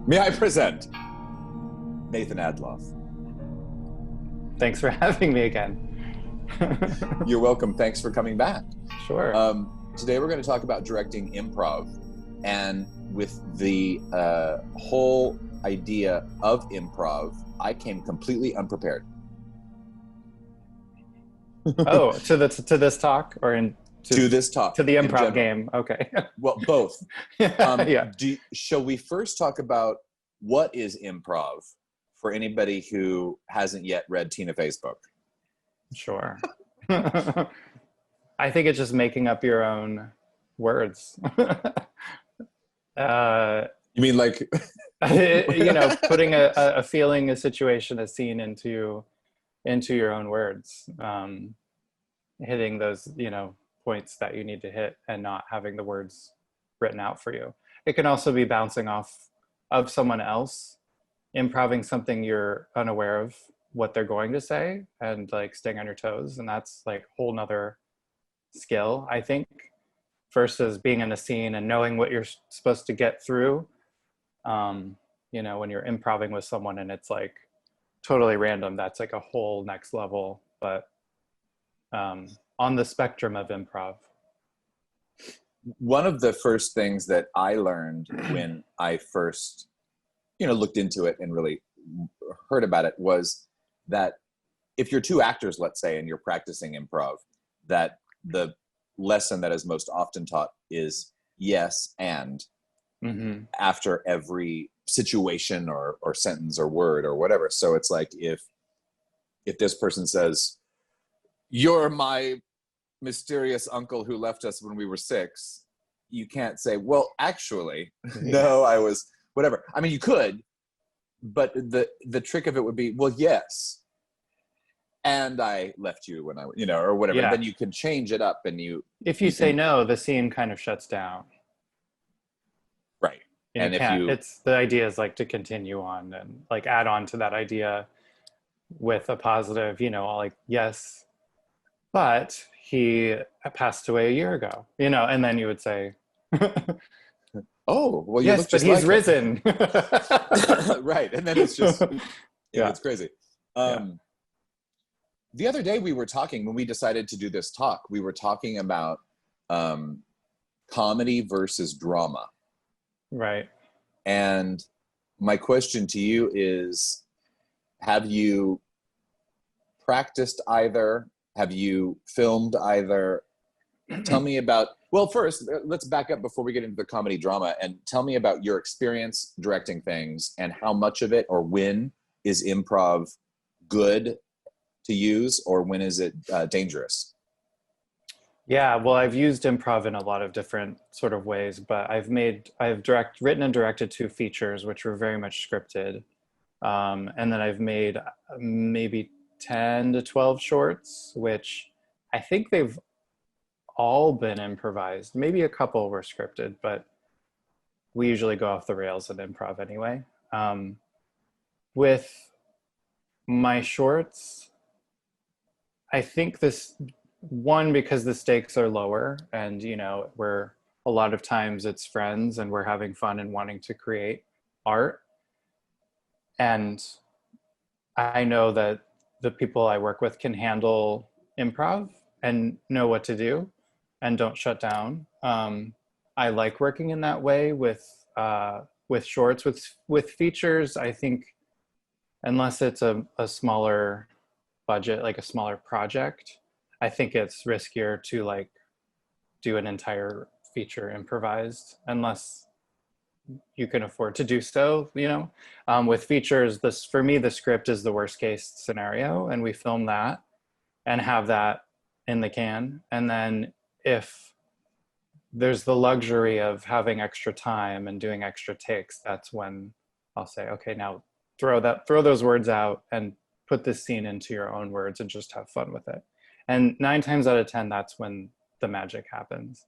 May I present Nathan Adloff? Thanks for having me again. You're welcome. Thanks for coming back. Sure. Today we're going to talk about directing improv, and with the whole idea of improv, I came completely unprepared. Oh, to this talk, or to this talk, to the improv game? Okay. Well, both. Yeah. Shall we first talk about what is improv for anybody who hasn't yet read Tina Fey's book? Sure. I think it's just making up your own words. You mean like putting a feeling, a situation, a scene into your own words, hitting those points that you need to hit and not having the words written out for you. It can also be bouncing off of someone else, improving something you're unaware of what they're going to say, and like staying on your toes. And that's like a whole nother skill, I think, versus being in a scene and knowing what you're supposed to get through. When you're improving with someone and it's like totally random, that's like a whole next level. But on the spectrum of improv. One of the first things that I learned when I first, looked into it and really heard about it was that if you're two actors, let's say, and you're practicing improv, that the lesson that is most often taught is yes and after every situation or sentence or word or whatever. So it's like if this person says, "You're my mysterious uncle who left us when we were 6, you can't say, "Well, actually, no, I was," whatever. I mean, you could, but the trick of it would be, "Well, yes, and I left you when I," or whatever. Yeah. Then you can change it up, and if you say no, the scene kind of shuts down. Right. And it's the idea is like to continue on and like add on to that idea with a positive, like, yes, but he passed away a year ago, and then you would say, "Oh, well, you yes, look but just he's like risen." Right. And then it's just, Yeah, it's crazy. The other day we were talking, when we decided to do this talk, we were talking about comedy versus drama. right. And my question to you is, have you practiced either? Have you filmed either? Tell me about, well, first, let's back up before we get into the comedy drama, and tell me about your experience directing things and how much of it or when is improv good to use or when is it dangerous? Yeah, well, I've used improv in a lot of different sort of ways, but I've written and directed 2 features, which were very much scripted. And then I've made maybe 10 to 12 shorts, which I think they've all been improvised. Maybe a couple were scripted, but we usually go off the rails in improv anyway. With my shorts, I think because the stakes are lower and, we're a lot of times it's friends and we're having fun and wanting to create art. And I know that the people I work with can handle improv and know what to do and don't shut down. I like working in that way with shorts. With features, I think unless it's a smaller budget, like a smaller project, I think it's riskier to like do an entire feature improvised unless you can afford to do so, with features, for me, the script is the worst case scenario, and we film that and have that in the can. And then if there's the luxury of having extra time and doing extra takes, that's when I'll say, okay, now throw those words out and put this scene into your own words and just have fun with it. And 9 times out of 10, that's when the magic happens.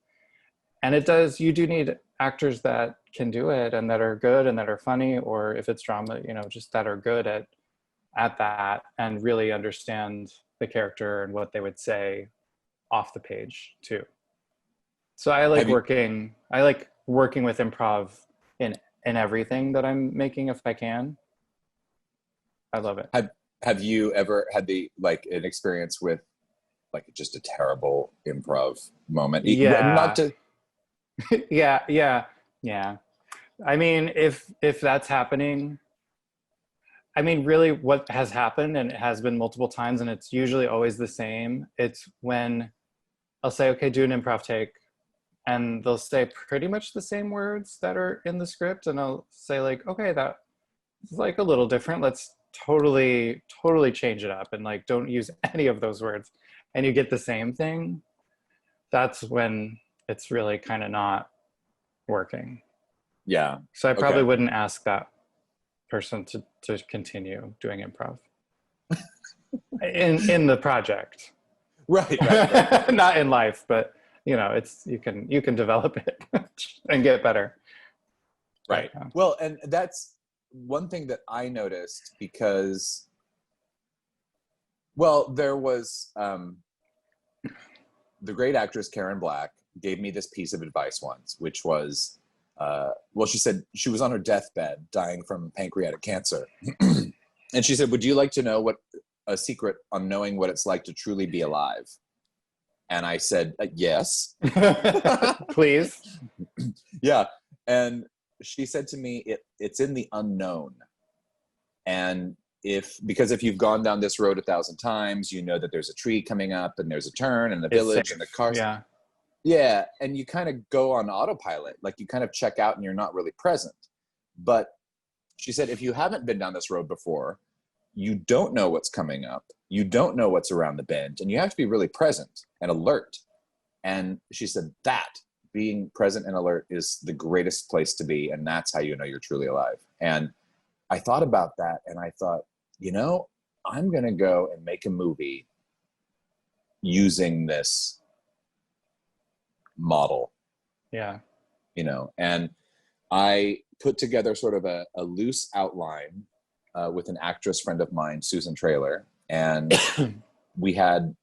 And you do need actors that can do it and that are good and that are funny, or if it's drama, just that are good at that and really understand the character and what they would say off the page too. So I like working with improv in in everything that I'm making if I can. I love it. Have you ever had an experience with like just a terrible improv moment? Not Yeah. to Yeah. I mean, if that's happening, I mean, really what has happened, and it has been multiple times, and it's usually always the same. It's when I'll say, okay, do an improv take, and they'll say pretty much the same words that are in the script. And I'll say like, okay, that is like a little different. Let's totally change it up and like, don't use any of those words. And you get the same thing. That's when it's really kind of not working. Yeah. So I probably Okay. wouldn't ask that person to continue doing improv in the project. Right. Not in life, but you know, it's you can develop it and get better. Right. Well, and that's one thing that I noticed because, well, there was the great actress Karen Black gave me this piece of advice once, which was, well, she said she was on her deathbed dying from pancreatic cancer. And she said, would you like to know what a secret on knowing what it's like to truly be alive? And I said, yes. Please. Yeah. And she said to me, it's in the unknown. And because if you've gone down this road 1,000 times, you know that there's a tree coming up and there's a turn and the village and the cars. Yeah. Yeah. And you kind of go on autopilot, like you kind of check out and you're not really present. But she said, if you haven't been down this road before, you don't know what's coming up. You don't know what's around the bend, and you have to be really present and alert. And she said that being present and alert is the greatest place to be. And that's how you know you're truly alive. And I thought about that and I thought, you know, I'm going to go and make a movie using this model. Yeah. You know, and I put together sort of a loose outline with an actress friend of mine, Susan Traylor. And we had,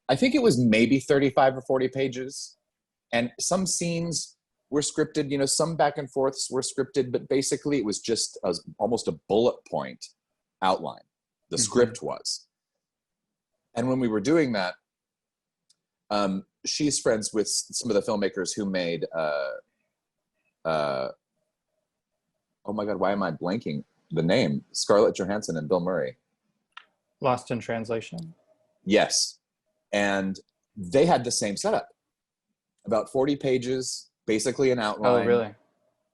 I think it was maybe 35 or 40 pages. And some scenes were scripted, you know, some back and forths were scripted, but basically it was just almost a bullet point outline. The script was. And when we were doing that, she's friends with some of the filmmakers who made, oh my God, why am I blanking the name? Scarlett Johansson and Bill Murray. Lost in Translation. Yes. And they had the same setup. About 40 pages, basically an outline. Oh, really?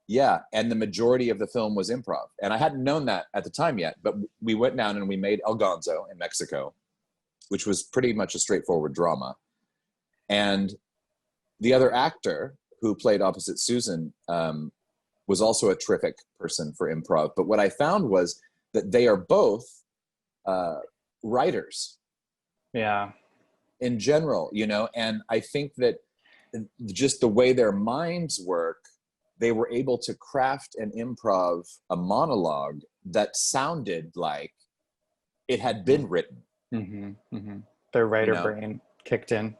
Yeah. And the majority of the film was improv. And I hadn't known that at the time yet, but we went down and we made El Gonzo in Mexico, which was pretty much a straightforward drama. And the other actor who played opposite Susan was also a terrific person for improv. But what I found was that they are both writers. Yeah. In general, you know, and I think that just the way their minds work, they were able to craft and improv a monologue that sounded like it had been written. Their writer brain kicked in.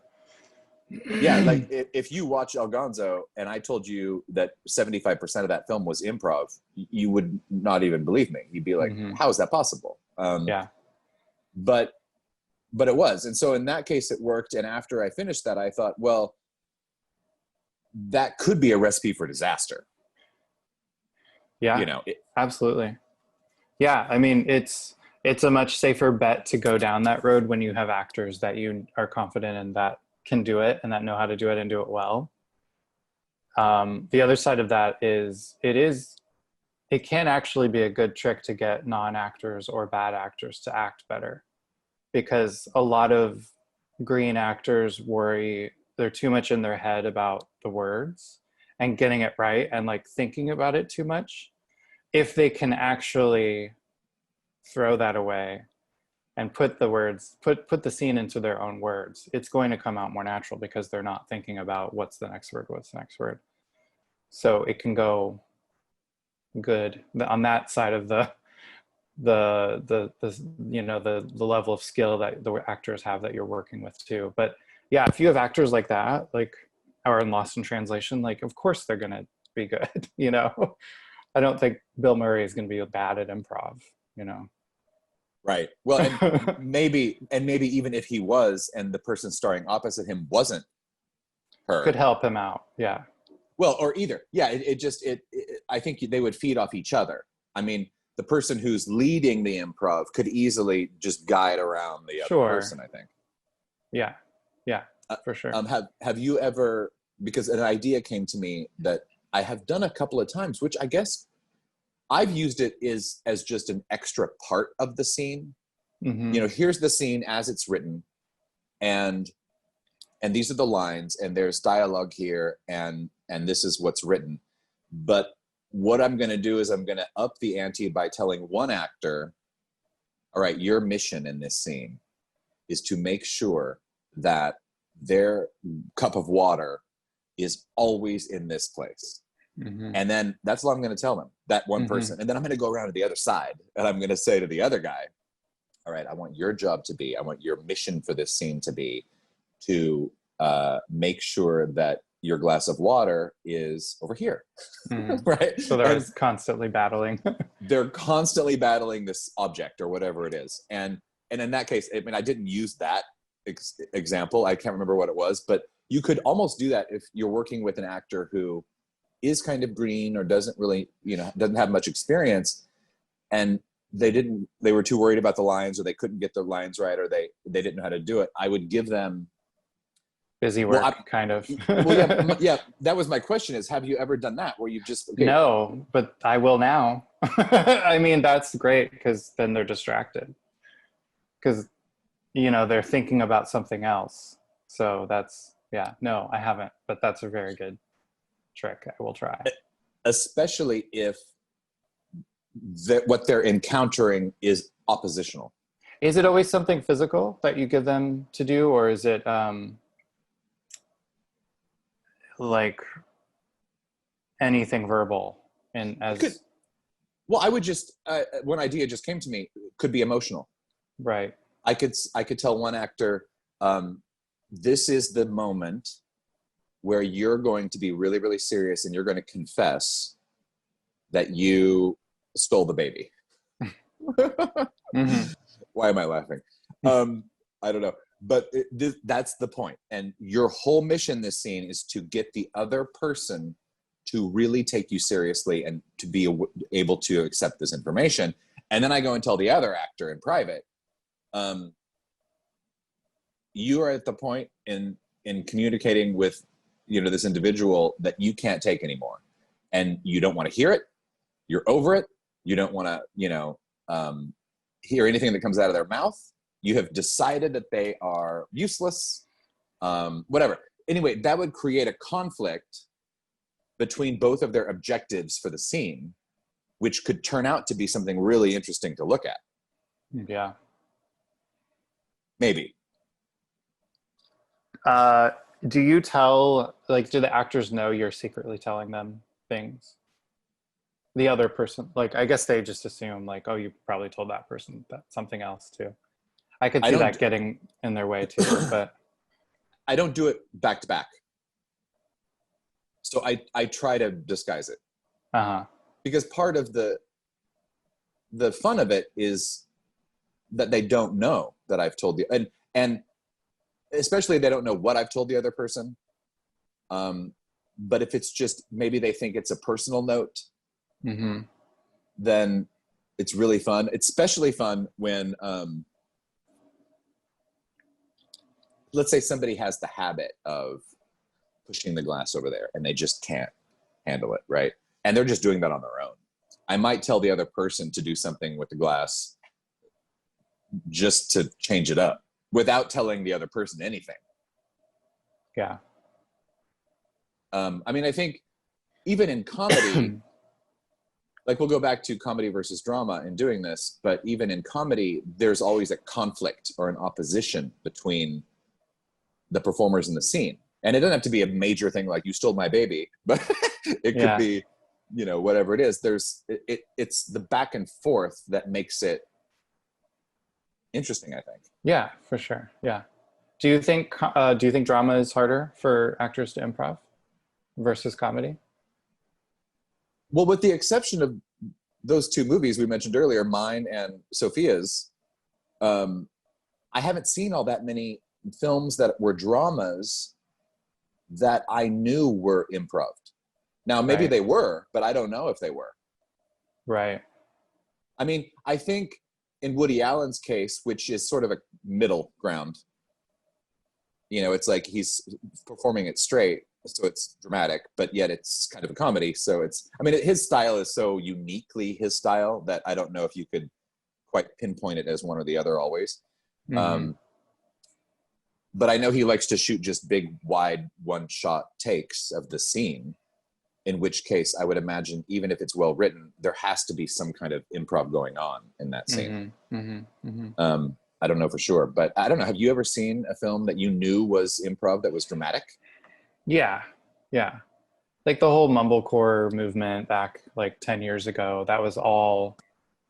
Yeah, like if you watch El Gonzo and I told you that 75% of that film was improv, you would not even believe me. You'd be like, how is that possible? Yeah. But it was. And so in that case, it worked. And after I finished that, I thought, well, that could be a recipe for disaster. Yeah, you know, absolutely. Yeah. I mean, it's a much safer bet to go down that road when you have actors that you are confident in that can do it and that know how to do it and do it well. The other side of that is it can actually be a good trick to get non-actors or bad actors to act better, because a lot of green actors worry they're too much in their head about the words and getting it right and like thinking about it too much. If they can actually throw that away and put the words, put the scene into their own words, it's going to come out more natural because they're not thinking about what's the next word. So it can go good on that side of the you know, the level of skill that the actors have that you're working with too. But yeah, if you have actors like that, like, or in Lost in Translation, like, of course they're gonna be good. You know, I don't think Bill Murray is going to be bad at improv, you know. Right. Well, and maybe even if he was, and the person starring opposite him wasn't her, could help him out. Yeah. Well, or either. Yeah. I think they would feed off each other. I mean, the person who's leading the improv could easily just guide around the other person, I think. Yeah. Yeah, for sure. Have you ever, because an idea came to me that I have done a couple of times, which I guess I've used it as just an extra part of the scene. Mm-hmm. You know, here's the scene as it's written, and these are the lines, and there's dialogue here, and this is what's written. But what I'm going to do is I'm going to up the ante by telling one actor, all right, your mission in this scene is to make sure that their cup of water is always in this place. Mm-hmm. And then that's what I'm going to tell them, that one person. And then I'm going to go around to the other side, and I'm going to say to the other guy, all right, I want your mission for this scene to be to make sure that your glass of water is over here. Mm-hmm. Right? So they're constantly battling. They're constantly battling this object or whatever it is. And in that case, I mean, I didn't use that example. I can't remember what it was, but you could almost do that if you're working with an actor who is kind of green or doesn't really, doesn't have much experience, and they were too worried about the lines, or they couldn't get the lines right, or they didn't know how to do it. I would give them busy work, kind of. Well, yeah. That was my question: is have you ever done that where you just No, but I will now. I mean, that's great because then they're distracted because they're thinking about something else. So that's no, I haven't, but that's a very good trick. I will try, especially if what they're encountering is oppositional. Is it always something physical that you give them to do, or is it like anything verbal? And I would just one idea just came to me. Could be emotional, right? I could tell one actor, this is the moment where you're going to be really, really serious, and you're going to confess that you stole the baby. Mm-hmm. Why am I laughing? I don't know. But that's the point. And your whole mission this scene is to get the other person to really take you seriously and to be able to accept this information. And then I go and tell the other actor in private, you are at the point in communicating with this individual that you can't take anymore, and you don't want to hear it. You're over it. You don't want to hear anything that comes out of their mouth. You have decided that they are useless, whatever. Anyway, that would create a conflict between both of their objectives for the scene, which could turn out to be something really interesting to look at. Yeah. Maybe. Do you tell, do the actors know you're secretly telling them things? The other person, I guess they just assume oh, you probably told that person that something else too. I could see that getting in their way too, but I don't do it back to back. So I try to disguise it. Uh-huh. Because part of the fun of it is that they don't know that I've told you, and especially they don't know what I've told the other person. But if it's just, maybe they think it's a personal note, mm-hmm. then it's really fun. It's especially fun when, let's say somebody has the habit of pushing the glass over there and they just can't handle it, right? And they're just doing that on their own. I might tell the other person to do something with the glass just to change it up without telling the other person anything. Yeah. I mean, I think even in comedy, we'll go back to comedy versus drama in doing this, but even in comedy, there's always a conflict or an opposition between the performers in the scene. And it doesn't have to be a major thing like you stole my baby, but it could be, whatever it is. It's the back and forth that makes it interesting, I think. Yeah, for sure. Yeah. Do you think drama is harder for actors to improv versus comedy? Well, with the exception of those two movies we mentioned earlier, mine and Sophia's, I haven't seen all that many films that were dramas that I knew were improv. Now, maybe they were, but I don't know if they were. Right. I mean, I think in Woody Allen's case, which is sort of a middle ground, you know, it's like he's performing it straight, so it's dramatic, but yet it's kind of a comedy. So it's, I mean, his style is so uniquely his style that I don't know if you could quite pinpoint it as one or the other always. Mm-hmm. But I know he likes to shoot just big, wide, one-shot takes of the scene, in which case I would imagine, even if it's well written, there has to be some kind of improv going on in that scene. Mm-hmm. Mm-hmm. Mm-hmm. I don't know for sure, but I don't know. Have you ever seen a film that you knew was improv that was dramatic? Yeah. Like the whole mumblecore movement back like 10 years ago,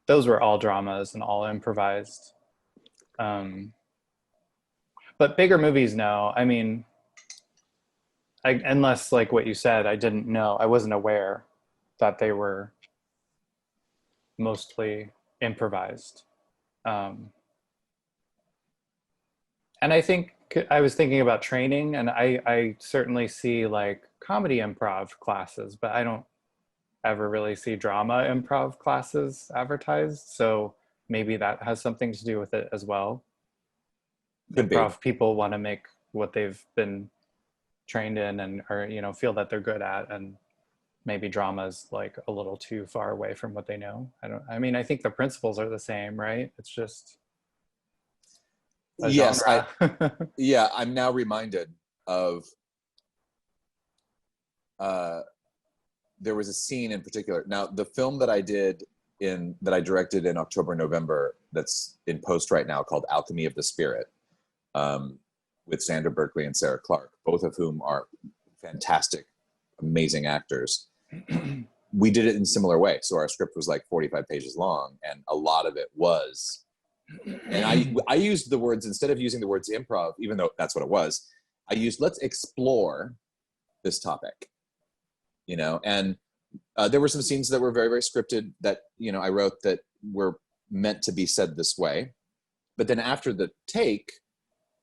those were all dramas and all improvised. But bigger movies, no. I mean, unless like what you said, I didn't know. I wasn't aware that they were mostly improvised. And I think I was thinking about training, and I certainly see like comedy improv classes, but I don't ever really see drama improv classes advertised. So maybe that has something to do with it as well. Improv people want to make what they've been trained in and, or, you know, feel that they're good at, and maybe drama's like a little too far away from what they know. I mean, I think the principles are the same, right? It's just yes, genre. I'm now reminded of there was a scene in particular. Now, the film that I directed in October, November, that's in post right now, called Alchemy of the Spirit, with Sandra Berkeley and Sarah Clark, both of whom are fantastic, amazing actors. We did it in a similar way. So our script was like 45 pages long, and a lot of it was, and I used the words, instead of using the words improv, even though that's what it was, I used, let's explore this topic, you know, and there were some scenes that were very, very scripted that, you know, I wrote that were meant to be said this way. But then after the take,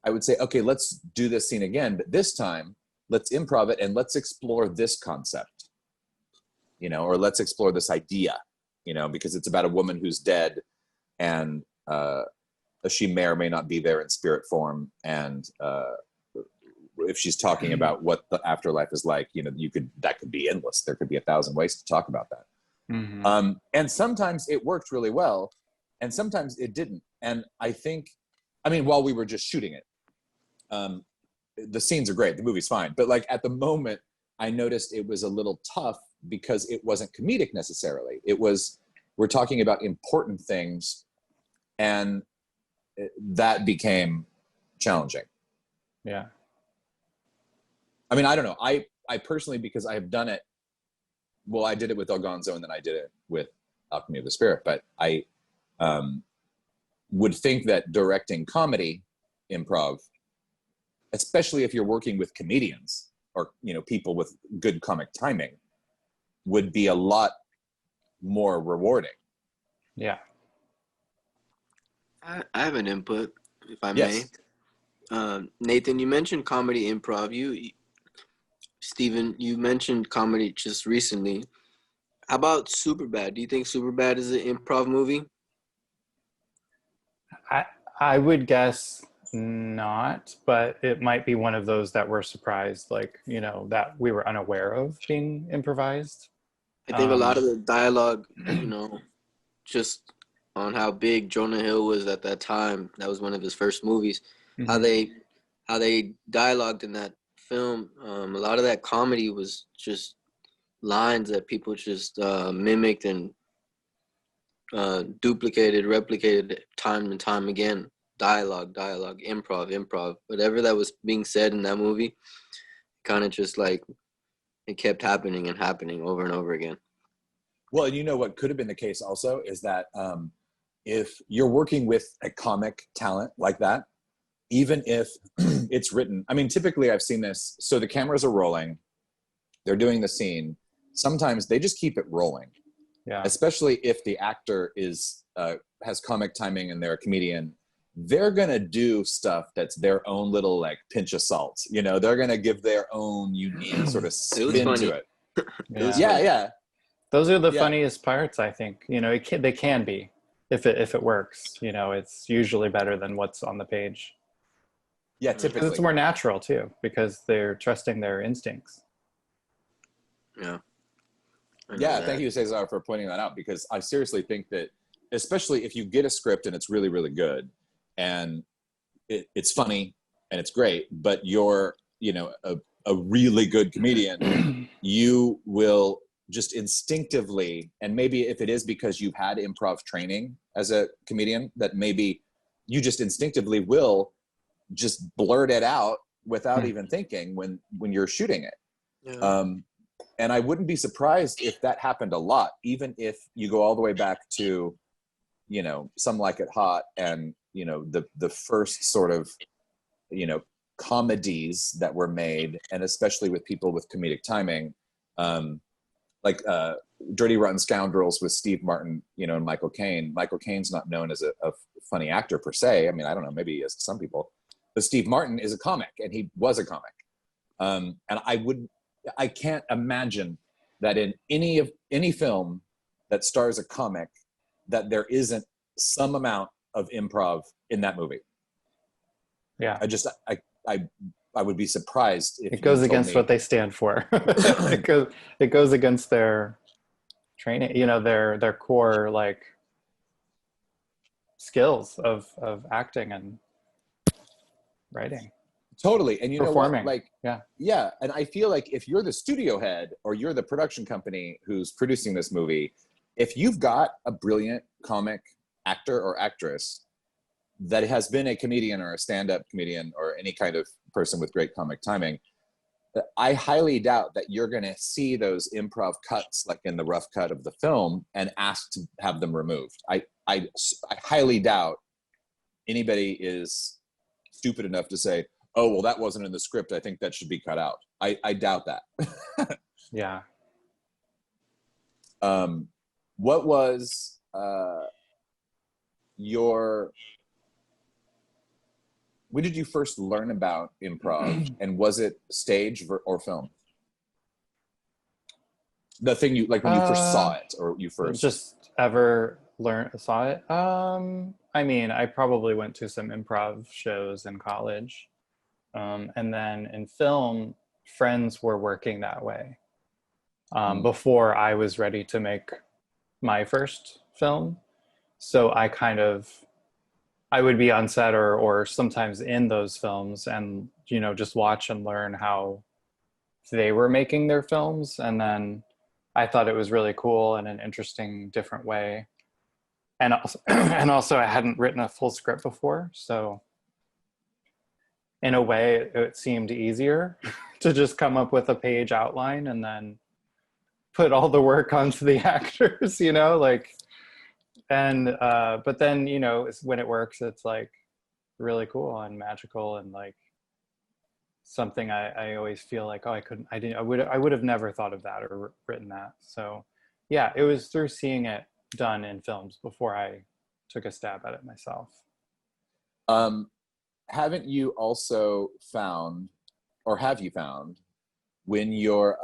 I would say, okay, let's do this scene again, but this time let's improv it and let's explore this concept, you know, or let's explore this idea, you know, because it's about a woman who's dead, and she may or may not be there in spirit form. And if she's talking about what the afterlife is like, you know, that could be endless. There could be 1,000 ways to talk about that. Mm-hmm. And sometimes it worked really well, and sometimes it didn't. And I think, I mean, while we were just shooting it, the scenes are great, the movie's fine, but like at the moment I noticed it was a little tough because it wasn't comedic necessarily. It was, we're talking about important things, and that became challenging. Yeah. I mean, I don't know. I personally, because I have done it, well, I did it with El Gonzo and then I did it with Alchemy of the Spirit, but I would think that directing comedy improv, especially if you're working with comedians or, you know, people with good comic timing, would be a lot more rewarding. Yeah. I have an input, if I Yes. may. Nathan, you mentioned comedy improv. Stephen, you mentioned comedy just recently. How about Superbad? Do you think Superbad is an improv movie? I would guess not, but it might be one of those that we're surprised, like, you know, that we were unaware of being improvised. I think a lot of the dialogue, you know, just on how big Jonah Hill was at that time. That was one of his first movies. Mm-hmm. How they dialogued in that film. A lot of that comedy was just lines that people just mimicked and duplicated, replicated time and time again. Dialogue, improv. Whatever that was being said in that movie, kind of just like it kept happening over and over again. Well, and you know what could have been the case also is that if you're working with a comic talent like that, even if it's written, I mean, typically I've seen this, so the cameras are rolling, they're doing the scene, sometimes they just keep it rolling. Yeah. Especially if the actor is has comic timing and they're a comedian, they're gonna do stuff that's their own little like pinch of salt. You know, they're gonna give their own unique sort of spin to it. Yeah. Those are the funniest parts, I think. You know, they can be if it works. You know, it's usually better than what's on the page. Yeah, typically It's more natural too because they're trusting their instincts. Yeah. Yeah, thank you, Cesar, for pointing that out, because I seriously think that, especially if you get a script and it's really, really good and it's funny and it's great, but you're, you know, a really good comedian, you will just instinctively, and maybe if it is because you've had improv training as a comedian, that maybe you just instinctively will just blurt it out without even thinking when you're shooting it. Yeah. And I wouldn't be surprised if that happened a lot, even if you go all the way back to, you know, Some Like It Hot and, you know, the first sort of, you know, comedies that were made, and especially with people with comedic timing, like Dirty Rotten Scoundrels with Steve Martin, you know, and Michael Caine. Michael Caine's not known as a funny actor per se. I mean, I don't know, maybe he is to some people. But Steve Martin is a comic, and he was a comic. And I can't imagine that in any film that stars a comic that there isn't some amount of improv in that movie. Yeah. I would be surprised if it goes against what they stand for. it goes against their training, you know, their core like skills of acting and writing. Totally. And you performing. know what? Like, yeah. And I feel like if you're the studio head or you're the production company who's producing this movie, if you've got a brilliant comic actor or actress that has been a comedian or a stand-up comedian or any kind of person with great comic timing, I highly doubt that you're going to see those improv cuts like in the rough cut of the film and ask to have them removed. I highly doubt anybody is stupid enough to say, oh, well, that wasn't in the script, I think that should be cut out. I doubt that. Yeah. What was when did you first learn about improv, and was it stage or film? The thing you, like when you first saw it, or you first just ever saw it? I mean, I probably went to some improv shows in college. And then in film, friends were working that way before I was ready to make my first film. So I would be on set or sometimes in those films and, you know, just watch and learn how they were making their films. And then I thought it was really cool in an interesting, different way. And also I hadn't written a full script before. So in a way, it seemed easier to just come up with a page outline and then put all the work onto the actors, you know, like, and, but then, you know, when it works, it's like really cool and magical and like something I always feel like, oh, I would have never thought of that or written that. So yeah, it was through seeing it done in films before I took a stab at it myself. Haven't you also found, or have you found, when you're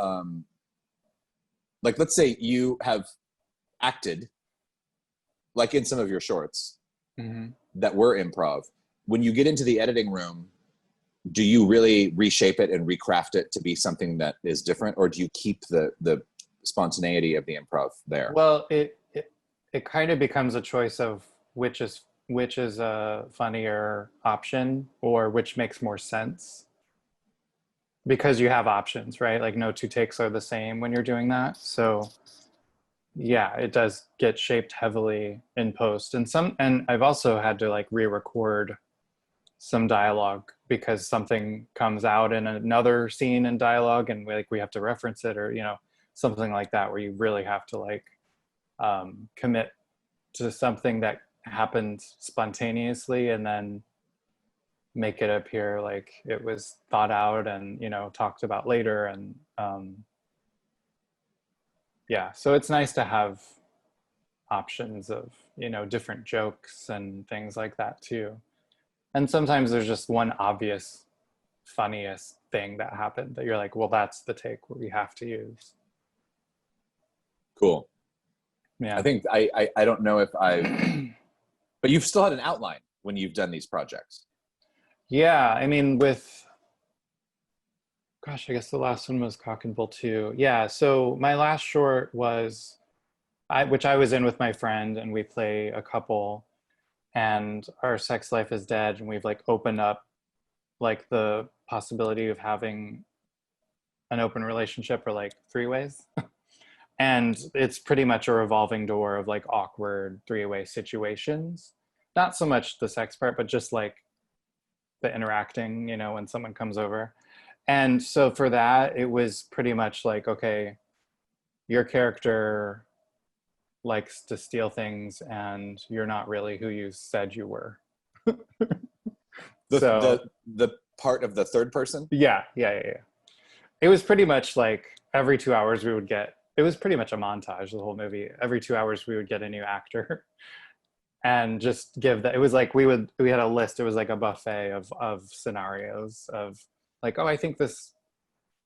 like, let's say you have acted like in some of your shorts that were improv, when you get into the editing room, do you really reshape it and recraft it to be something that is different, or do you keep the spontaneity of the improv there? Well, it kind of becomes a choice of which is a funnier option or which makes more sense, because you have options, right? Like no two takes are the same when you're doing that. So yeah, it does get shaped heavily in post. And I've also had to like re-record some dialogue because something comes out in another scene in dialogue and we have to reference it, or, you know, something like that, where you really have to like commit to something that happened spontaneously and then make it appear like it was thought out and, you know, talked about later. And Yeah, so it's nice to have options of, you know, different jokes and things like that too. And sometimes there's just one obvious funniest thing that happened that you're like, well, that's the take we have to use. Cool. Yeah. I think I don't know if I've, but you've still had an outline when you've done these projects. Yeah, I mean, gosh, I guess the last one was Cock and Bull 2. Yeah, so my last short was, which I was in with my friend, and we play a couple, and our sex life is dead, and we've like opened up like the possibility of having an open relationship or like three-ways. And it's pretty much a revolving door of like awkward three-way situations. Not so much the sex part, but just like the interacting, you know, when someone comes over. And so for that, it was pretty much like, okay, your character likes to steal things and you're not really who you said you were. The part of the third person? Yeah. It was pretty much like every 2 hours we would get, it was pretty much a montage, the whole movie. Every 2 hours we would get a new actor and just give that. It was like we had a list. It was like a buffet of scenarios of like, oh, I think this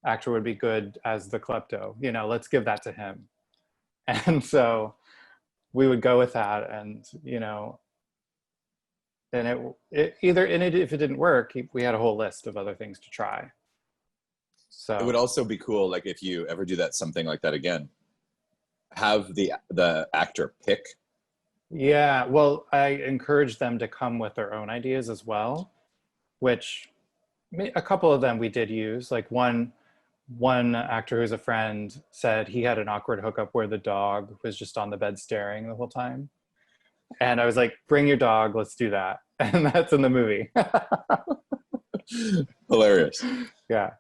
actor would be good as the klepto, you know, let's give that to him. And so we would go with that, and you know, and if it didn't work, we had a whole list of other things to try. So it would also be cool, like if you ever do something like that again, have the actor pick. Yeah, well, I encourage them to come with their own ideas as well, which a couple of them we did use. Like one actor who's a friend said he had an awkward hookup where the dog was just on the bed staring the whole time. And I was like, bring your dog, let's do that. And that's in the movie. Hilarious. Yeah.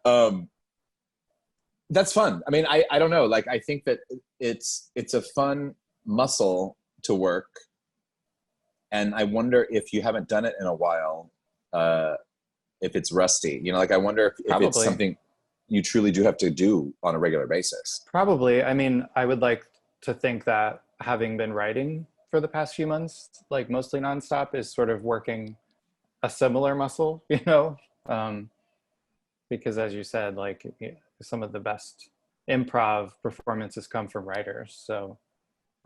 That's fun. I mean, I don't know. Like, I think that it's a fun muscle to work. And I wonder if you haven't done it in a while, if it's rusty. You know, like I wonder if it's something you truly do have to do on a regular basis. Probably. I mean, I would like to think that having been writing for the past few months, like mostly nonstop, is sort of working a similar muscle, you know? Because as you said, like some of the best improv performances come from writers. So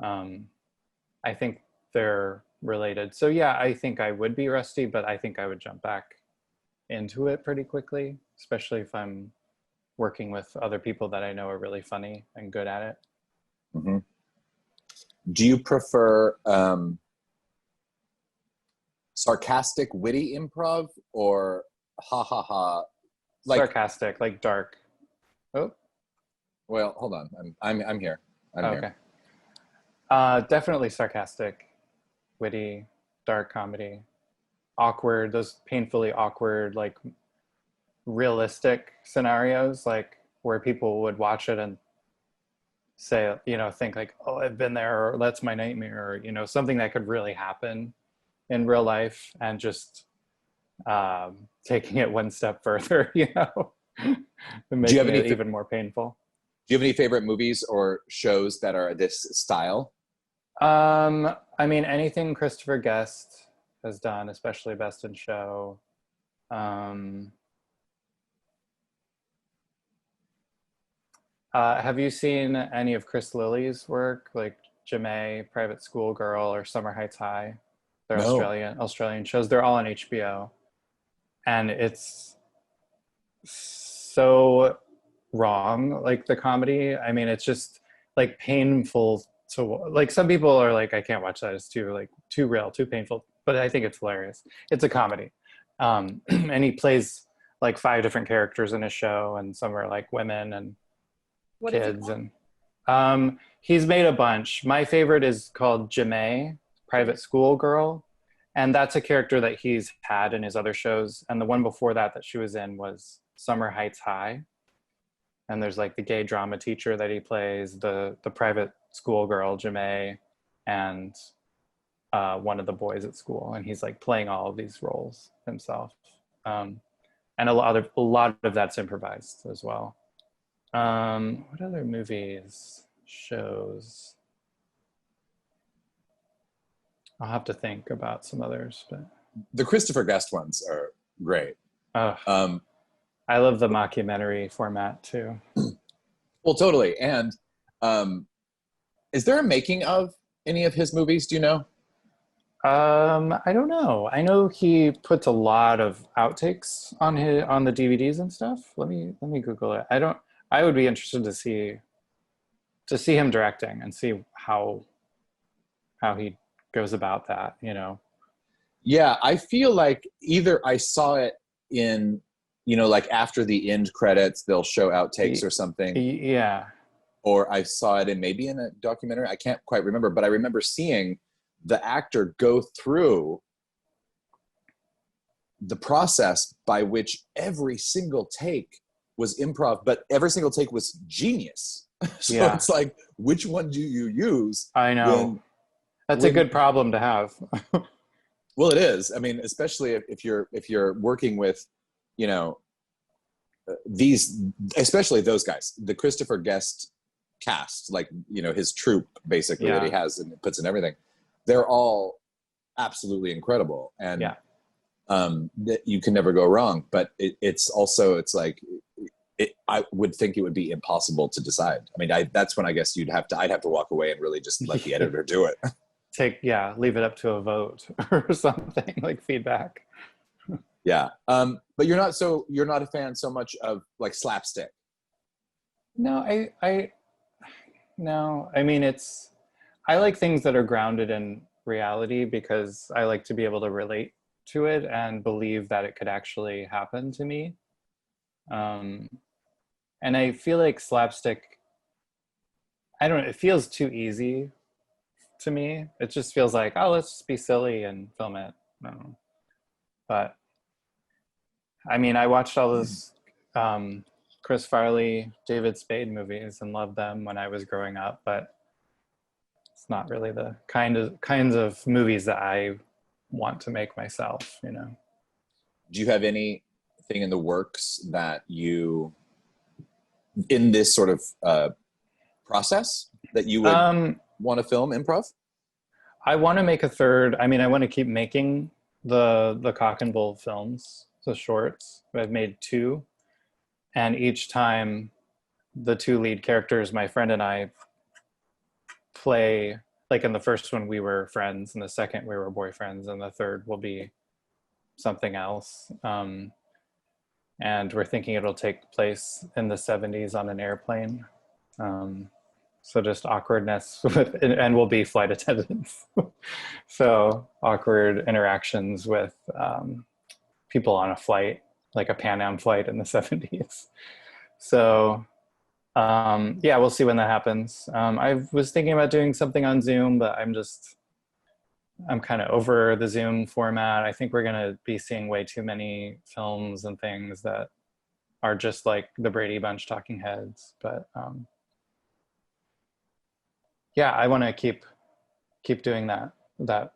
I think they're related. So yeah, I think I would be rusty, but I think I would jump back into it pretty quickly, especially if I'm working with other people that I know are really funny and good at it. Mm-hmm. Do you prefer sarcastic, witty improv or ha ha ha? Like, sarcastic, like dark. Oh, well, hold on. I'm here. I'm here. Definitely sarcastic, witty, dark comedy, awkward. Those painfully awkward, like realistic scenarios, like where people would watch it and say, you know, think like, oh, I've been there, or that's my nightmare, or, you know, something that could really happen in real life, and just taking it one step further, you know, and making it even more painful. Do you have any favorite movies or shows that are this style? I mean, anything Christopher Guest has done, especially Best in Show. Have you seen any of Chris Lilly's work, like Ja'mie, Private School Girl, or Summer Heights High? They're No. Australian shows. They're all on HBO. And it's so wrong, like the comedy. I mean, it's just like painful to, like, some people are like, I can't watch that, it's too real, too painful, but I think it's hilarious. It's a comedy. And he plays like 5 different characters in his show, and some are like women and kids. And he's made a bunch. My favorite is called Ja'mie, Private School Girl, and that's a character that he's had in his other shows. And the one before that she was in was Summer Heights High. And there's like the gay drama teacher that he plays, the private school girl, Ja'mie, and one of the boys at school. And he's like playing all of these roles himself. And a lot of that's improvised as well. What other movies? shows. I'll have to think about some others, but The Christopher Guest ones are great. I love the mockumentary format too. Well, totally. And is there a making of any of his movies? Do you know? I don't know. I know he puts a lot of outtakes on the DVDs and stuff. Let me Google it. I would be interested to see him directing and see how he goes about that, you know. Yeah, I feel like either I saw it in, you know, like after the end credits, they'll show outtakes or something. Yeah. Or I saw it maybe in a documentary. I can't quite remember, but I remember seeing the actor go through the process by which every single take was improv, but every single take was genius. So Yeah. It's like, which one do you use? I know. That's a good problem to have. Well, it is. I mean, especially if you're working with, you know, these, especially those guys, the Christopher Guest cast, like, you know, his troupe basically that he has and puts in everything. They're all absolutely incredible, and that you can never go wrong. But it's like, I would think it would be impossible to decide. I mean, that's when I guess I'd have to walk away and really just let the editor do it. Leave it up to a vote or something, like feedback. Yeah. But you're not a fan so much of like slapstick. No, I mean, I like things that are grounded in reality because I like to be able to relate to it and believe that it could actually happen to me. And I feel like slapstick, I don't know, it feels too easy to me. It just feels like, oh, let's just be silly and film it. No. But I mean, I watched all those Chris Farley, David Spade movies and loved them when I was growing up, but it's not really the kinds of movies that I want to make myself, you know. Do you have anything in the works that you, in this sort of process, that you would want to film improv? I want to make a third. I mean, I want to keep making the Cock and Bull films, the shorts. I've made 2. And each time the 2 lead characters, my friend and I, play, like in the first one we were friends, in the second we were boyfriends, and the third will be something else. And we're thinking it'll take place in the 70s on an airplane. So just awkwardness and we'll be flight attendants. So awkward interactions with people on a flight, like a Pan Am flight in the 70s. So we'll see when that happens. I was thinking about doing something on Zoom, but I'm kind of over the Zoom format. I think we're going to be seeing way too many films and things that are just like the Brady Bunch talking heads. But I want to keep doing that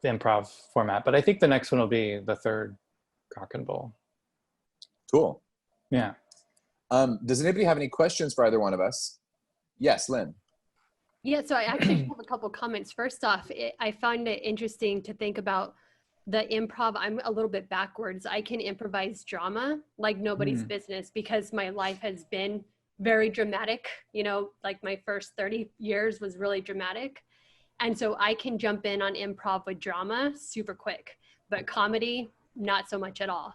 improv format. But I think the next one will be the third Cock and Bull. Cool. Yeah. Does anybody have any questions for either one of us? Yes, Lynn. Yeah, so I actually have a couple comments. First off, I find it interesting to think about the improv. I'm a little bit backwards. I can improvise drama like nobody's business because my life has been very dramatic. You know, like my first 30 years was really dramatic. And so I can jump in on improv with drama super quick, but comedy, not so much at all.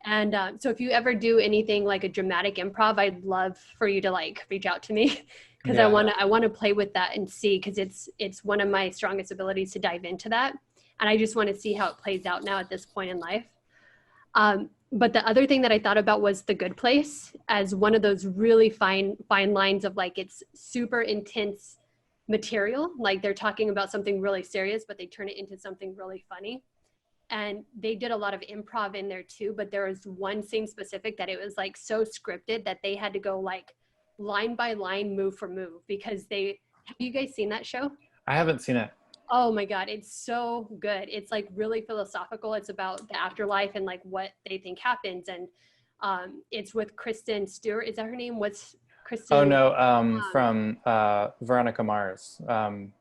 And so if you ever do anything like a dramatic improv, I'd love for you to like reach out to me because I want to play with that and see, because it's one of my strongest abilities to dive into that. And I just want to see how it plays out now at this point in life. But the other thing that I thought about was The Good Place as one of those really fine lines of like, it's super intense material. Like they're talking about something really serious, but they turn it into something really funny. And they did a lot of improv in there too, but there was one scene specific that it was like so scripted that they had to go like line by line, move for move, because have you guys seen that show? I haven't seen it. Oh my God, it's so good. It's like really philosophical. It's about the afterlife and like what they think happens. And it's with Kristen Stewart. Is that her name? What's Kristen. Oh no, from Veronica Mars. No,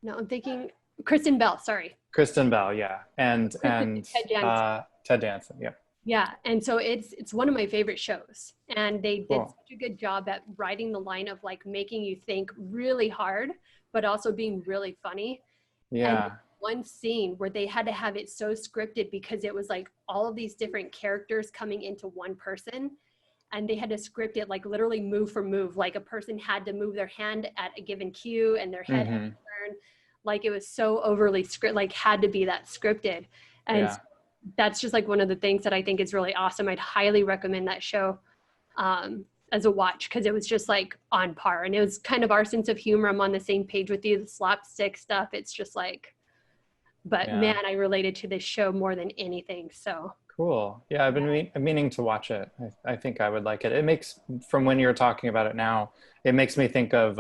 I'm thinking Kristen Bell. Sorry. Kristen Bell, yeah, and Ted Danson. Ted Danson, yeah. Yeah, and so it's one of my favorite shows, and they did Cool. such a good job at writing the line of like making you think really hard, but also being really funny. Yeah. And one scene where they had to have it so scripted because it was like all of these different characters coming into one person, and they had to script it like literally move for move. Like a person had to move their hand at a given cue, and their head had to turn. Like it was so overly script, like had to be that scripted, and. Yeah. That's just like one of the things that I think is really awesome. I'd highly recommend that show as a watch, because it was just like on par, and it was kind of our sense of humor. I'm on the same page with you. The slapstick stuff, it's just like, but man, I related to this show more than anything. So cool. Yeah, I've been meaning to watch it. I think I would like it. It makes, from when you're talking about it now, it makes me think of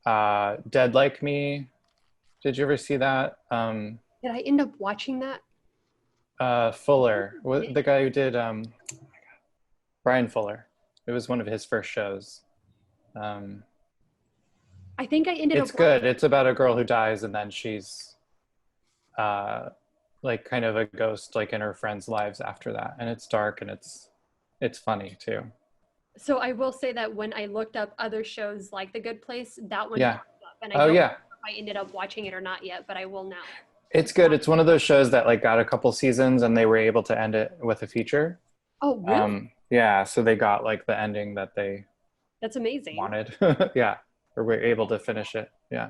Dead Like Me. Did you ever see that? Did I end up watching that? Fuller, the guy who did Brian Fuller. It was one of his first shows. I think I ended up. It's good. It's about a girl who dies, and then she's like kind of a ghost, like in her friends' lives after that. And it's dark, and it's funny too. So I will say that when I looked up other shows like The Good Place, that one popped up, and I don't know if I ended up watching it or not yet, but I will now. It's good. It's one of those shows that like got a couple seasons, and they were able to end it with a feature. Oh, really? Yeah. So they got like the ending that they. That's amazing. Wanted. Yeah. Or were able to finish it. Yeah.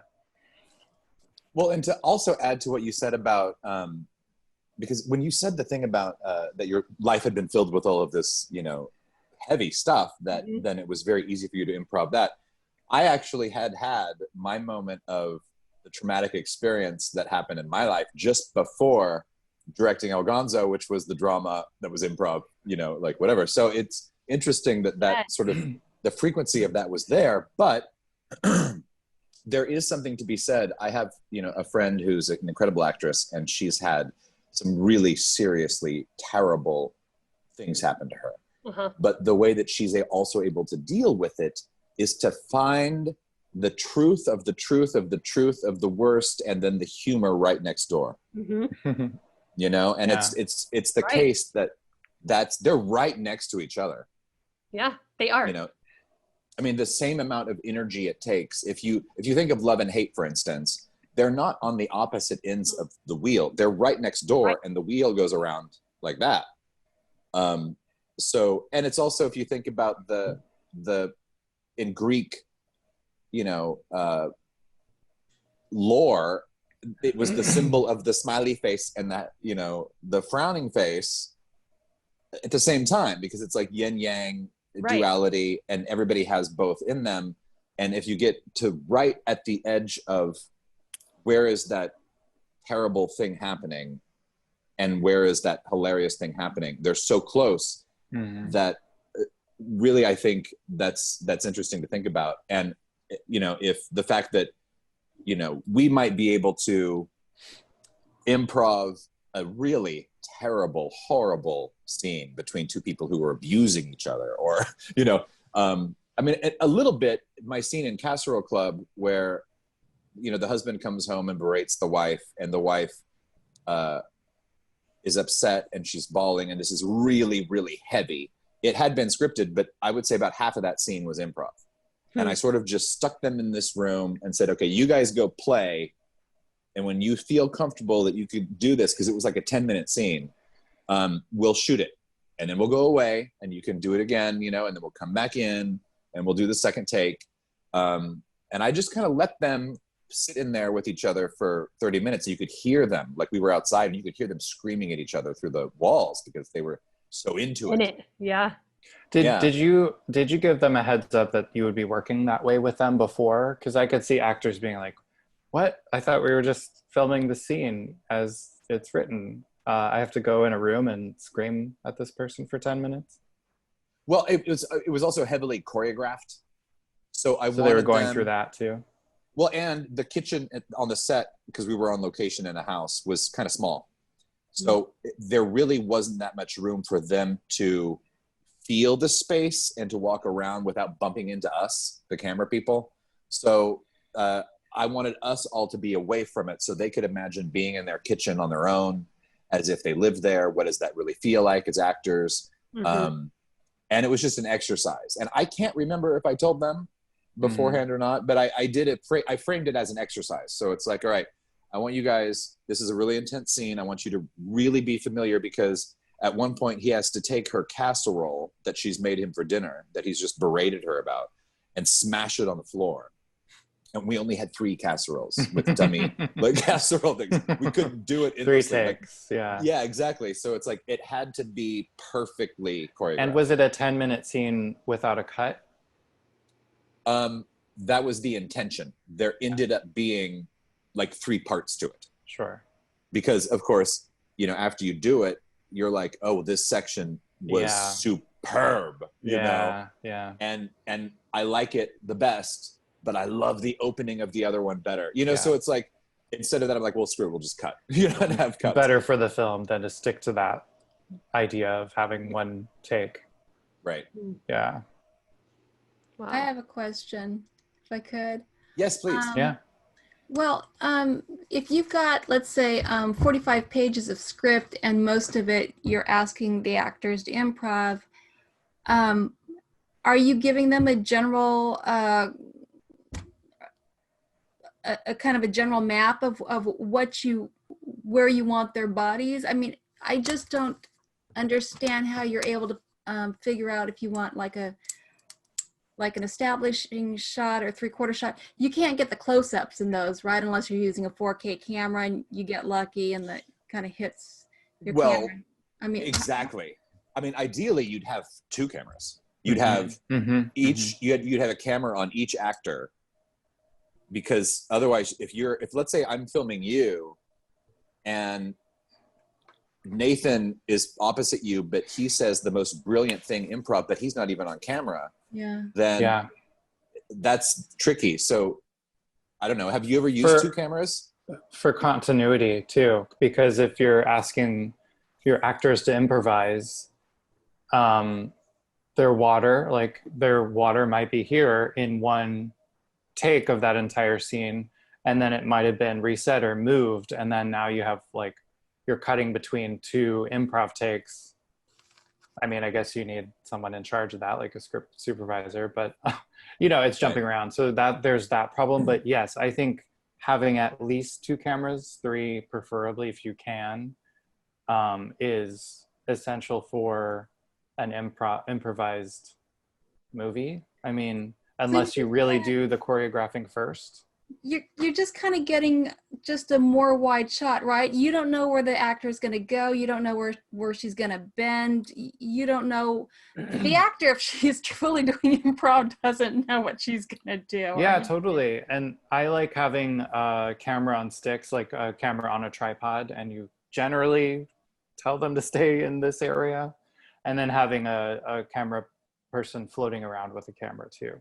Well, and to also add to what you said about, because when you said the thing about that your life had been filled with all of this, you know, heavy stuff, that then it was very easy for you to improv that. I actually had my moment of the traumatic experience that happened in my life just before directing El Gonzo, which was the drama that was improv, you know, like whatever. So it's interesting that sort of the frequency of that was there, but there is something to be said. I have, you know, a friend who's an incredible actress, and she's had some really seriously terrible things happen to her. But the way that she's also able to deal with it is to find the truth of the truth of the truth of the worst, and then the humor right next door. You know, and it's the case that's they're right next to each other. Yeah, they are. You know, I mean, the same amount of energy it takes. If you think of Love and Hate, for instance, they're not on the opposite ends of the wheel. They're right next door, and the wheel goes around like that. So, and it's also, if you think about the in Greek, you know, lore, it was the symbol of the smiley face and that, you know, the frowning face at the same time, because it's like yin yang duality, and everybody has both in them. And if you get to right at the edge of where is that terrible thing happening and where is that hilarious thing happening, they're so close that really, I think that's interesting to think about. And, you know, if the fact that, you know, we might be able to improv a really terrible, horrible scene between two people who are abusing each other, or, you know, I mean, a little bit, my scene in Casserole Club where, you know, the husband comes home and berates the wife, and the wife is upset and she's bawling, and this is really, really heavy. It had been scripted, but I would say about half of that scene was improv. And I sort of just stuck them in this room and said, okay, you guys go play. And when you feel comfortable that you could do this, because it was like a 10-minute scene, we'll shoot it. And then we'll go away and you can do it again, you know, and then we'll come back in and we'll do the second take. And I just kind of let them sit in there with each other for 30 minutes. You could hear them, like we were outside, and you could hear them screaming at each other through the walls because they were so into it. Yeah. Did you give them a heads up that you would be working that way with them before? Because I could see actors being like, what? I thought we were just filming the scene as it's written. I have to go in a room and scream at this person for 10 minutes. Well, it was also heavily choreographed. So they were going through that too. Well, and the kitchen on the set, because we were on location in a house, was kind of small. So there really wasn't that much room for them to feel the space and to walk around without bumping into us, the camera people. So I wanted us all to be away from it so they could imagine being in their kitchen on their own as if they lived there. What does that really feel like as actors? And it was just an exercise. And I can't remember if I told them beforehand or not, but I did it. I framed it as an exercise. So it's like, all right, I want you guys, this is a really intense scene. I want you to really be familiar, because at one point he has to take her casserole that she's made him for dinner, that he's just berated her about, and smash it on the floor. And we only had 3 casseroles with dummy like casserole things. We couldn't do it in 3 takes. Yeah, exactly. So it's like it had to be perfectly choreographed. And was it a 10-minute scene without a cut? That was the intention. There ended up being like 3 parts to it. Sure. Because of course, you know, after you do it, you're like, oh, this section was superb. You know? Yeah. And I like it the best, but I love the opening of the other one better. You know, so it's like, instead of that, I'm like, well, screw it, we'll just cut. You know, and have cuts. Better for the film than to stick to that idea of having one take. Right. Yeah. Wow. I have a question, if I could. Yes, please. Yeah. Well, if you've got, let's say, 45 pages of script and most of it you're asking the actors to improv, are you giving them a general, a kind of a general map of where you want their bodies? I mean, I just don't understand how you're able to figure out if you want like an establishing shot or 3/4 shot. You can't get the close-ups in those, right? Unless you're using a 4K camera and you get lucky and that kind of hits your camera. I mean, exactly. I mean, ideally, you'd have 2 cameras. You'd have you'd have a camera on each actor, because otherwise, if let's say I'm filming you, and Nathan is opposite you, but he says the most brilliant thing improv, but he's not even on camera. Then that's tricky. So I don't know. Have you ever used 2 cameras? For continuity too, because if you're asking your actors to improvise, their water might be here in one take of that entire scene, and then it might have been reset or moved, and then now you have like, you're cutting between 2 improv takes. I mean, I guess you need someone in charge of that, like a script supervisor, but you know, it's jumping around. So that there's that problem. But yes, I think having at least 2 cameras, 3 preferably if you can, is essential for an improvised movie. I mean, unless you really do the choreographing first. You're just kind of getting just a more wide shot, right? You don't know where the actor is going to go. You don't know where she's going to bend. You don't know the actor, if she's truly doing improv, doesn't know what she's going to do. Yeah, totally. And I like having a camera on sticks, like a camera on a tripod, and you generally tell them to stay in this area, and then having a camera person floating around with a camera too.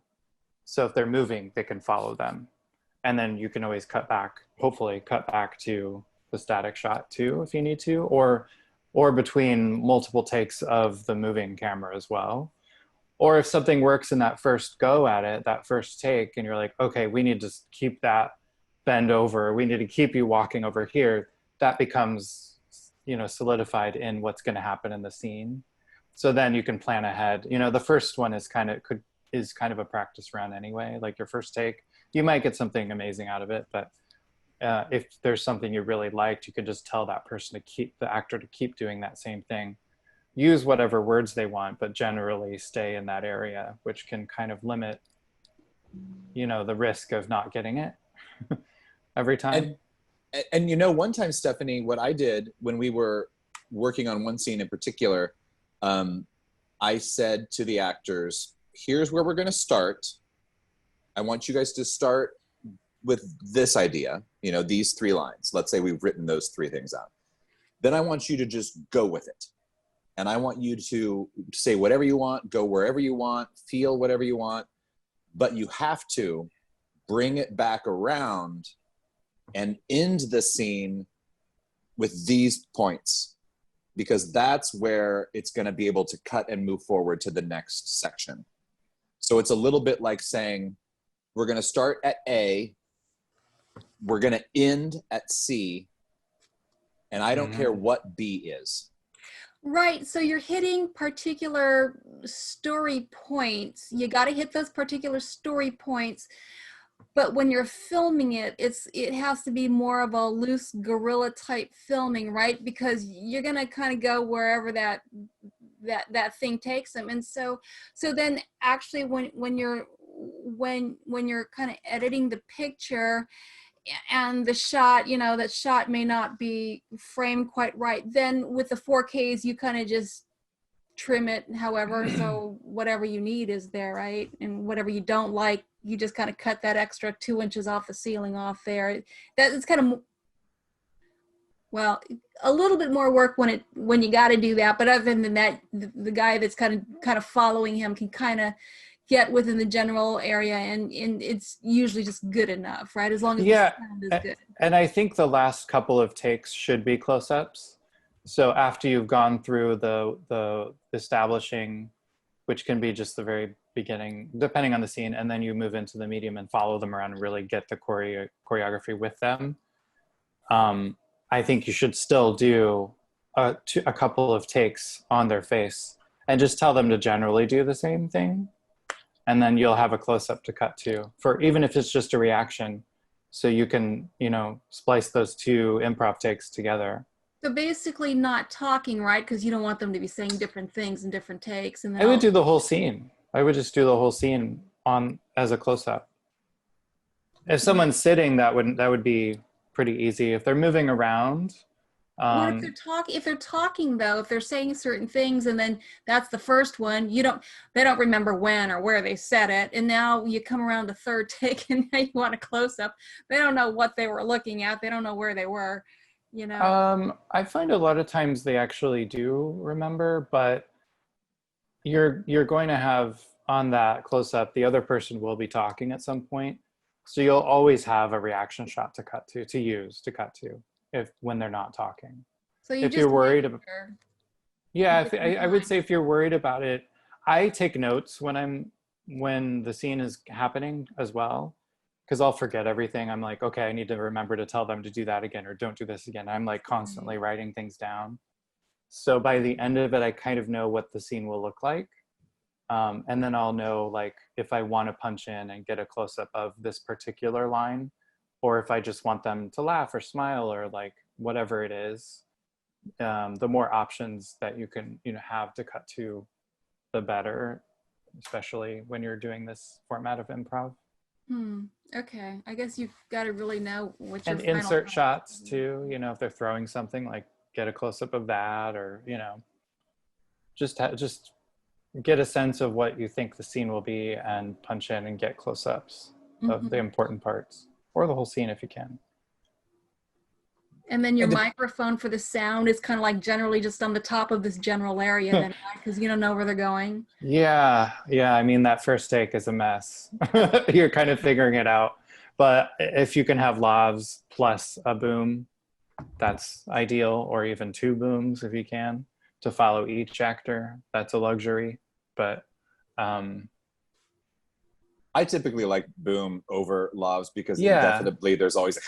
So if they're moving, they can follow them. And then you can always hopefully cut back to the static shot too, if you need to, or between multiple takes of the moving camera as well. Or if something works in that first go at it, that first take, and you're like, okay, we need to keep that bend over. We need to keep you walking over here. That becomes, you know, solidified in what's going to happen in the scene. So then you can plan ahead. You know, the first one is kind of a practice run anyway. Like your first take, you might get something amazing out of it, but if there's something you really liked, you could just tell that person the actor to keep doing that same thing. Use whatever words they want, but generally stay in that area, which can kind of limit, you know, the risk of not getting it every time. And you know, one time, Stephanie, what I did when we were working on one scene in particular, I said to the actors, here's where we're going to start. I want you guys to start with this idea, you know, these 3 lines. Let's say we've written those 3 things out. Then I want you to just go with it. And I want you to say whatever you want, go wherever you want, feel whatever you want, but you have to bring it back around and end the scene with these points. because that's where it's going to be able to cut and move forward to the next section. So it's a little bit like saying, we're going to start at A, we're going to end at C, and I don't care what B is. Right. So you're hitting particular story points. You got to hit those particular story points. But when you're filming it, it has to be more of a loose guerrilla type filming, right? Because you're going to kind of go wherever that thing takes them. And so then actually when you're kind of editing the picture, and the shot, that shot may not be framed quite right, then with the 4Ks, you kind of just trim it however, so whatever you need is there, right? And whatever you don't like, you just kind of cut that extra 2 inches off the ceiling off there. That is kind of, well, a little bit more work when you got to do that, but other than that, the guy that's kind of following him can kind of get within the general area, and it's usually just good enough, right? As long as the sound is good. And I think the last couple of takes should be close-ups. So after you've gone through the establishing, which can be just the very beginning, depending on the scene, and then you move into the medium and follow them around and really get the choreography with them. I think you should still do a couple of takes on their face and just tell them to generally do the same thing. And then you'll have a close-up to cut to, for even if it's just a reaction, so you can, splice those two improv takes together. So basically not talking, right? Because you don't want them to be saying different things in different takes. And then I would do the whole scene. I would just do the whole scene as a close-up. If someone's sitting, that would be pretty easy. If they're moving around, Well, if they're talking though, if they're saying certain things and then that's the first one, they don't remember when or where they said it, and now you come around the third take and now you want a close up. They don't know what they were looking at. They don't know where they were, I find a lot of times they actually do remember, but you're going to have on that close up, the other person will be talking at some point. So you'll always have a reaction shot to cut to when they're not talking. So if you're worried about, I would say if you're worried about it, I take notes when the scene is happening as well, because I'll forget everything. I'm like, okay, I need to remember to tell them to do that again or don't do this again. I'm like constantly writing things down. So by the end of it, I kind of know what the scene will look like. And then I'll know like if I want to punch in and get a close-up of this particular line, or if I just want them to laugh or smile or like whatever it is. The more options that you can have to cut to, the better, especially when you're doing this format of improv. Okay, I guess you've got to really know what your and insert shots too. If they're throwing something, like get a close-up of that, or just get a sense of what you think the scene will be and punch in and get close-ups of the important parts, or the whole scene if you can. And then your microphone for the sound is kind of like generally just on the top of this general area then, because you don't know where they're going. Yeah. I mean, that first take is a mess. You're kind of figuring it out. But if you can have lavs plus a boom, that's ideal, or even two booms if you can, to follow each actor. That's a luxury. But I typically like boom over lavs because inevitably there's always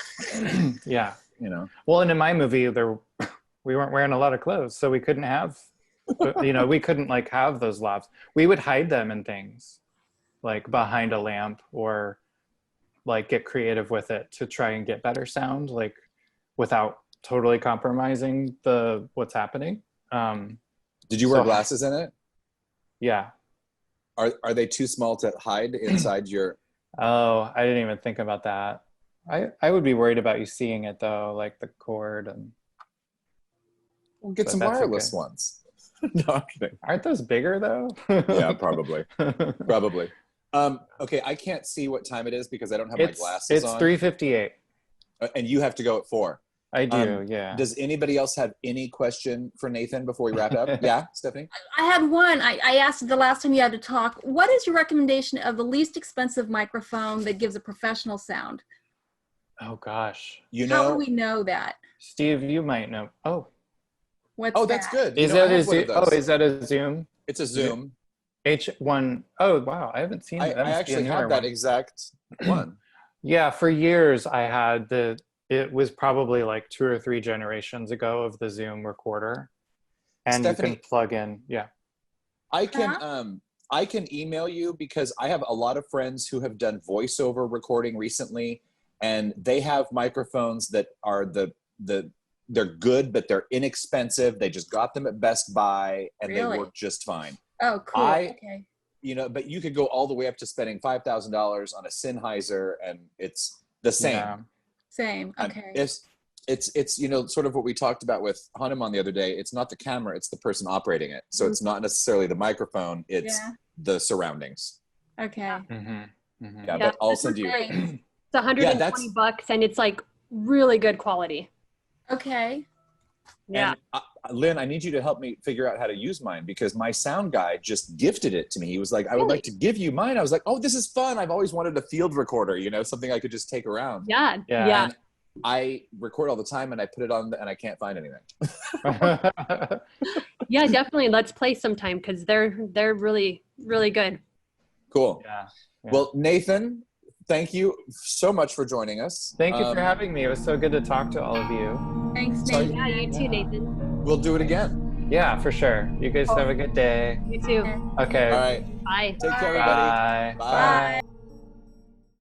Well, and in my movie we weren't wearing a lot of clothes, so we couldn't have we couldn't like have those lavs. We would hide them in things like behind a lamp, or like get creative with it to try and get better sound, like without totally compromising what's happening. Did you wear glasses in it? Yeah. Are they too small to hide inside your? Oh, I didn't even think about that. I would be worried about you seeing it though, like the cord and. We'll get some wireless ones. No, I'm kidding. Aren't those bigger though? Yeah, probably. Probably. Okay, I can't see what time it is because I don't have my glasses on. It's 3:58. And you have to go at 4. I do, yeah. Does anybody else have any question for Nathan before we wrap up? Yeah, Stephanie? I had one. I asked the last time you had to talk. What is your recommendation of the least expensive microphone that gives a professional sound? Oh, gosh. How do we know that? Steve, you might know. Oh. What's Oh, that's good. You Is know, I that a have one of Zoom? Oh, those. is that a Zoom? It's a Zoom. H1. Oh, wow. I haven't seen I it. That must be a actually newer have that one. exact one. Yeah, for years I had it was probably like 2 or 3 generations ago of the Zoom recorder. And Stephanie, you can plug in. Yeah. I can email you because I have a lot of friends who have done voiceover recording recently, and they have microphones that are they're good, but they're inexpensive. They just got them at Best Buy and Really? they work just fine. Oh, cool. Okay. You know, but you could go all the way up to spending $5,000 on a Sennheiser, and it's the same. Yeah. Same. Okay. It's you know, sort of what we talked about with Hanuman the other day. It's not the camera, it's the person operating it. So it's not necessarily the microphone, it's the surroundings. Okay. Yeah, but I'll send you. It's $120 and it's like really good quality. Okay. Yeah. And Lynn, I need you to help me figure out how to use mine because my sound guy just gifted it to me. He was like, I would like to give you mine. I was like, oh, this is fun. I've always wanted a field recorder, you know, something I could just take around. Yeah. And I record all the time and I put it on and I can't find anything. Yeah, definitely. Let's play sometime because they're really, really good. Cool. Yeah. Well, Nathan, thank you so much for joining us. Thank you for having me. It was so good to talk to all of you. Thanks, Sorry. Nathan. Yeah, you too, Nathan. We'll do it again. Yeah, for sure. You guys have a good day. You too. Okay. All right. Bye. Take care, everybody. Bye. Bye. Bye.